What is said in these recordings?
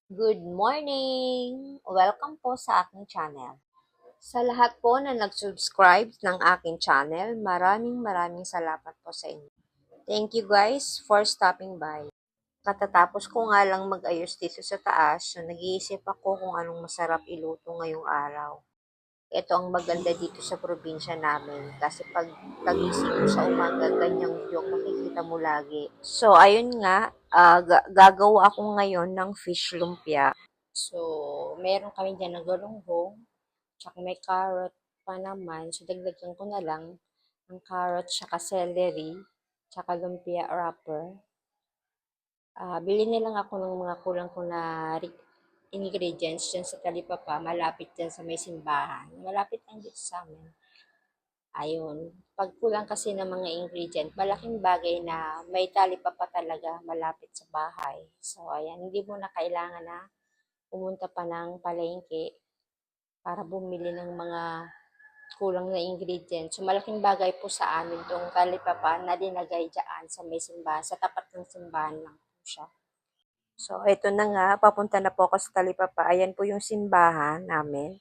Good morning! Welcome po sa aking channel. Sa lahat po na nag-subscribe ng aking channel, maraming salamat po sa inyo. Thank you guys for stopping by. Katatapos ko nga lang mag-ayos dito sa taas, so nag-iisip ako kung anong masarap iluto ngayong araw. Ito ang maganda dito sa probinsya namin kasi pag pagising mo sa umaga, ganyang view makikita mo lagi. So, ayun nga, gagawa ako ngayon ng fish lumpia. So, meron kami dyan na galunggong, tsaka may carrot pa naman. So, dagdagan ko na lang ang carrot, tsaka celery, tsaka lumpia wrapper. Bili na lang ako ng mga kulang ko na ingredients dyan sa Talipapa, malapit dyan sa may simbahan. Malapit lang dito sa amin. Ayun. Pag kulang kasi ng mga ingredient, malaking bagay na may talipapa talaga malapit sa bahay. So, ayan, hindi mo na kailangan na pumunta pa ng palengke para bumili ng mga kulang na ingredients. So, malaking bagay po sa amin itong talipapa na dinagay dyan sa may simbahan. Sa tapat ng simbahan lang po siya. So, ito na nga, papunta na po ako sa Talipapa. Ayan po yung simbahan namin.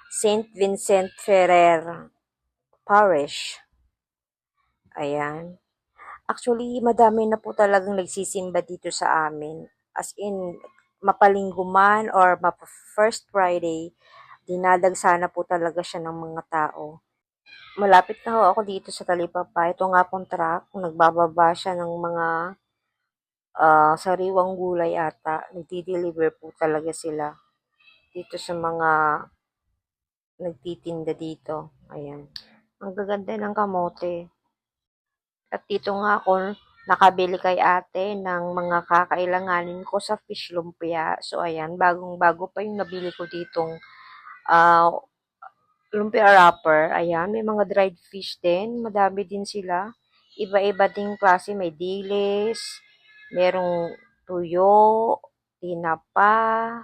Saint Vincent Ferrer Parish. Ayan. Actually, madami na po talagang nagsisimba dito sa amin. As in, mapalinggo man or first Friday, dinadagsana po talaga siya ng mga tao. Malapit na ho ako dito sa Talipapa. Ito nga pong truck, nagbababa siya ng mga sariwang gulay ata. Nagdi-deliver po talaga sila dito sa mga nagtitinda dito. Ayan. Ang gaganda ng kamote. At dito nga ako nakabili kay ate ng mga kakailanganin ko sa fish lumpia. So, ayan, bagong-bago pa yung nabili ko ditong uh, lumpia wrapper. Ayan, may mga dried fish din. Madami din sila. Iba-iba ding klase. May dilis, merong tuyo, tinapa,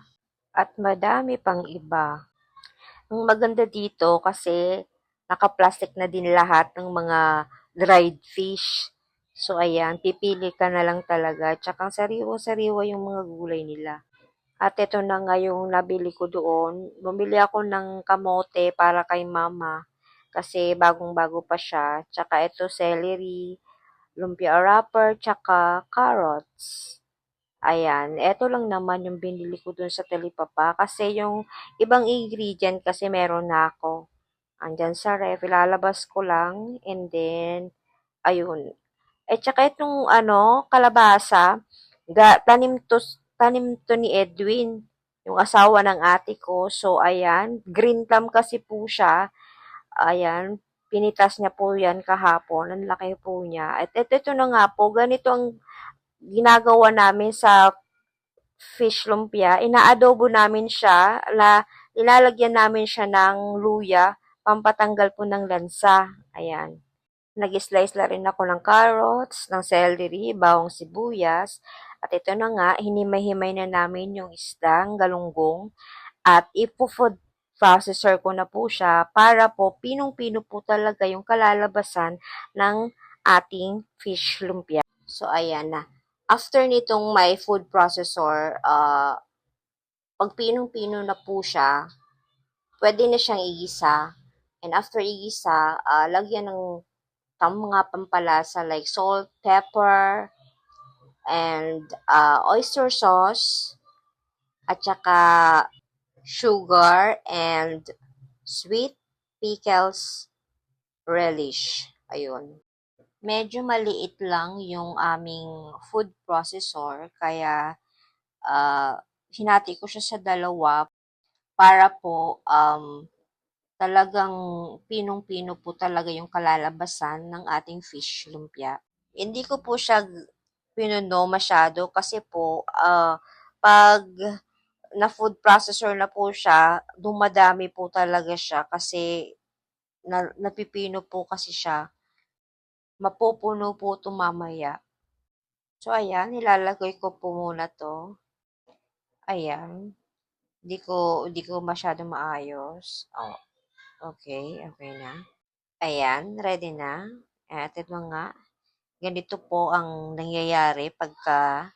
at madami pang iba. Ang maganda dito kasi naka-plastic na din lahat ng mga dried fish. So, ayan, pipili ka na lang talaga. Tsaka sariwa-sariwa yung mga gulay nila. At ito na nga yung nabili ko doon. Bumili ako ng kamote para kay mama. Kasi bagong-bago pa siya. Tsaka ito celery, lumpia wrapper, tsaka carrots. Ayan, eto lang naman yung binili ko dun sa Talipapa kasi yung ibang ingredient kasi meron na ako. Andyan sa ref, ilalabas ko lang and then, ayun. Eh, tsaka itong kalabasa, tanim to ni Edwin, yung asawa ng ate ko. So, ayan, green thumb kasi po siya. Ayan, pinitas niya po yan kahapon. Ang laki po niya. At ito na nga po, ganito ang ginagawa namin sa fish lumpia, inaadobo namin siya, ilalagyan namin siya ng luya, pampatanggal po ng lansa. Ayan. Nag-slice na rin ako ng carrots, ng celery, bawang sibuyas, at ito na nga, hinimay-himay na namin yung isdang galunggong, at ipo-food processor ko na po siya para po pinong-pino po talaga yung kalalabasan ng ating fish lumpia. So, ayan na. After nitong may food processor, pag pinong-pino na po siya, pwede na siyang igisa. And after igisa, lagyan ng mga pampalasa like salt, pepper, and oyster sauce, at saka sugar, and sweet pickles relish. Ayun. Medyo maliit lang yung aming food processor, kaya hinati ko siya sa dalawa para po talagang pinong-pino po talaga yung kalalabasan ng ating fish lumpia. Hindi ko po siya pinuno masyado kasi po pag na food processor na po siya, dumadami po talaga siya kasi napipino po kasi siya. Mapupuno po ito mamaya. So, ayan, nilalagay ko po muna to. Ayan. Di ko masyado maayos. Oh, okay, okay na. Ayan, ready na. At ito nga, ganito po ang nangyayari pagka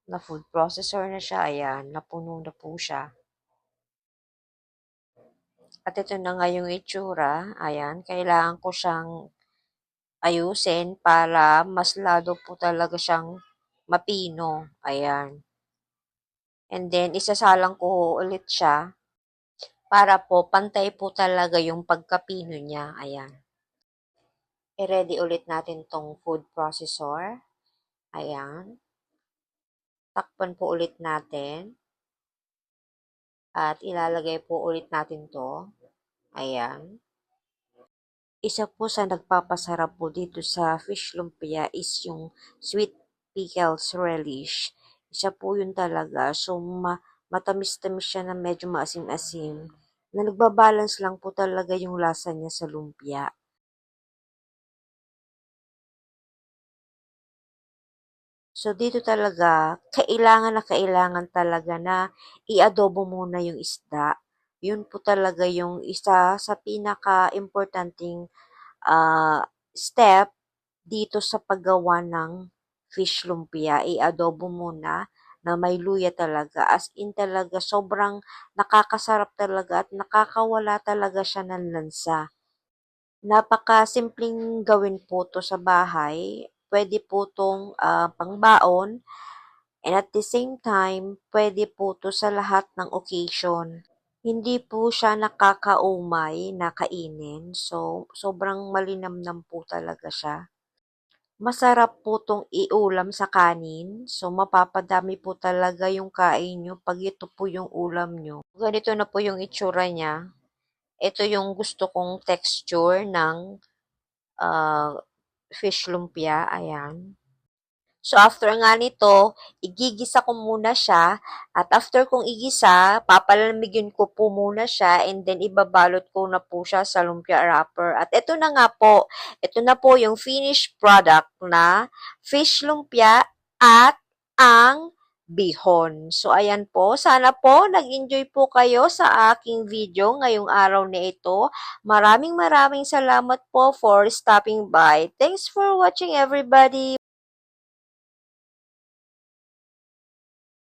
na food processor na siya. Ayan, napuno na po siya. At ito na nga yung itsura. Ayan, kailangan ko siyang ayusin para mas lalo po talaga siyang mapino. Ayan. And then, isasalang ko ulit siya para po pantay po talaga yung pagkapino niya. Ayan. I-ready ulit natin tong food processor. Ayan. Takpan po ulit natin. At ilalagay po ulit natin to. Ayan. Isa po sa nagpapasarap po dito sa fish lumpia is yung sweet pickles relish. Isa po yun talaga. So, matamis-tamis siya na medyo maasim-asim. Na nagbabalance lang po talaga yung lasa niya sa lumpia. So, dito talaga, kailangan talaga na i-adobo muna yung isda. Yun po talaga yung isa sa pinaka-importanting step dito sa paggawa ng fish lumpia. I-adobo muna na may luya talaga. As in talaga, sobrang nakakasarap talaga at nakakawala talaga siya ng lansa. Napaka-simpleng gawin po to sa bahay. Pwede po tong pangbaon. And at the same time, pwede po to sa lahat ng occasion. Hindi po siya nakakaumay na kainin. So, sobrang malinamnam po talaga siya. Masarap po tong iulam sa kanin. So, mapapadami po talaga yung kain nyo pag ito po yung ulam nyo. Ganito na po yung itsura niya. Ito yung gusto kong texture ng uh, fish lumpia. Ayan. So, after nga nito, igigisa ko muna siya. At after kong igisa, papalamigin ko po muna siya and then ibabalot ko na po siya sa lumpia wrapper. At ito na nga po. Ito na po yung finished product na fish lumpia at ang bihon. So, ayan po. Sana po nag-enjoy po kayo sa aking video ngayong araw na ito. Maraming salamat po for stopping by. Thanks for watching everybody.